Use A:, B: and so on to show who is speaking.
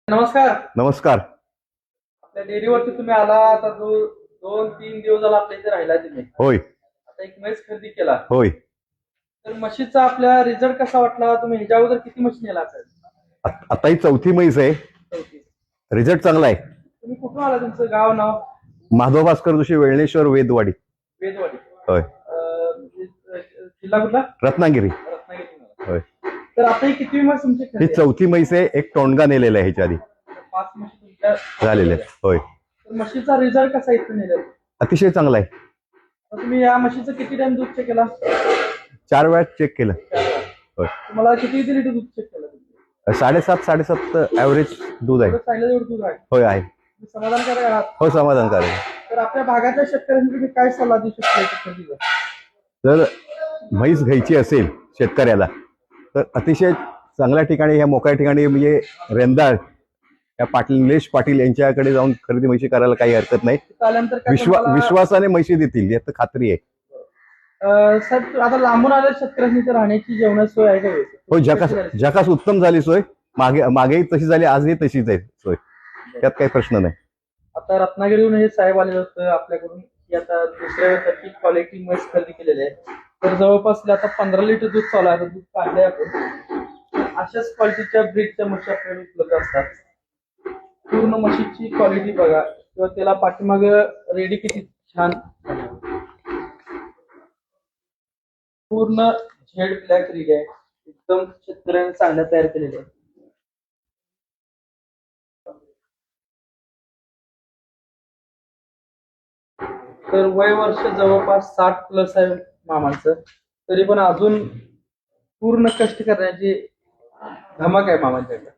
A: नमस्कार.
B: नमस्कार.
A: आपल्या डेअरीवरती तुम्ही आला आता 2-3 दिवस झाला आपल्या इथे राहिला तुम्ही.
B: होय
A: आता एक म्हैस खरेदी केला.
B: होय.
A: तर म्हशीचा आपल्या रिझल्ट कसा वाटला? तुम्ही ह्याच्या अगोदर किती म्हशी नेला असेल?
B: आता ही चौथी म्हैस आहे.
A: चौथी.
B: रिझल्ट चांगला आहे.
A: तुम्ही कुठून आला? तुमचं गाव नाव?
B: माधव भास्कर जोशी, वेळणेश्वर, वेदवाडी.
A: वेदवाडी.
B: होय.
A: जिल्हा कुठला?
B: रत्नागिरी.
A: रत्नागिरी.
B: होय.
A: तर आता ही किती म्हैस तुमची
B: ही
A: खरेदी?
B: चौथी म्हैस आहे. एक टोणगा नेलेला आहे ह्याच्या आधी
A: 5 म्हशी तुमच्या
B: झालेले. होय.
A: तर म्हशीचा रिझल्ट कसा इथं नेला?
B: अतिशय चांगला आहे.
A: तर तुम्ही या म्हशीचं किती टाइम दूध चेक केला?
B: 4 वेळा चेक केलं. होय.
A: तुम्हाला किती लिटर दूध चेक केलं?
B: 7.5-7.5 ॲव्हरेज दूध आहे.
A: सांगितलं एवढं दूध आहे.
B: होय आहे.
A: तुम्ही समाधानकारक आहात?
B: हो, समाधानकारक.
A: तर आपल्या भागातल्या शेतकऱ्यांना तुम्ही काय सल्ला देऊ शकता?
B: जर म्हैस घ्यायची असेल शेतकऱ्याला तर अतिशय चांगल्या ठिकाणी, ह्या मोकळ्या ठिकाणी, म्हणजे रेंदाळ या पाटील, निलेश पाटील यांच्याकडे जाऊन खरेदी म्हशी करायला काही हरकत नाही. विश्वासाने म्हशी देतील यात खात्री आहे.
A: सर, आता लांबून आलेल्या शेतकऱ्यांनी तर राहण्याची जेवणाची सोय आहे का?
B: हो, जकास उत्तम झाली सोय. मागेही तशी झाली, आजही तशीच आहे सोय. त्यात काही प्रश्न नाही.
A: आता रत्नागिरीहून हे साहेब आलेलं होतं आपल्याकडून की आता दुसऱ्या क्वालिटी म्हैस खरेदी केलेली आहे. तर जवळपास आता 15 लिटर दूध चालू आहे. दूध काढलंय आपण. अशाच क्वालिटीच्या ब्रीडच्या म्हशी आपल्याकडे उपलब्ध असतात. पूर्ण म्हशीची क्वालिटी बघा किंवा त्याला पाठीमाग रेडी किती छान. पूर्ण झेड ब्लॅक रेडी आहे. एकदम शेतकऱ्याने चांगल्या तयार केलेले आहे. तर वय वर्ष जवळपास 60 प्लस आहे मामांचं. तरी पण अजून पूर्ण कष्ट करण्याची धमक आहे मामांच्याकडे.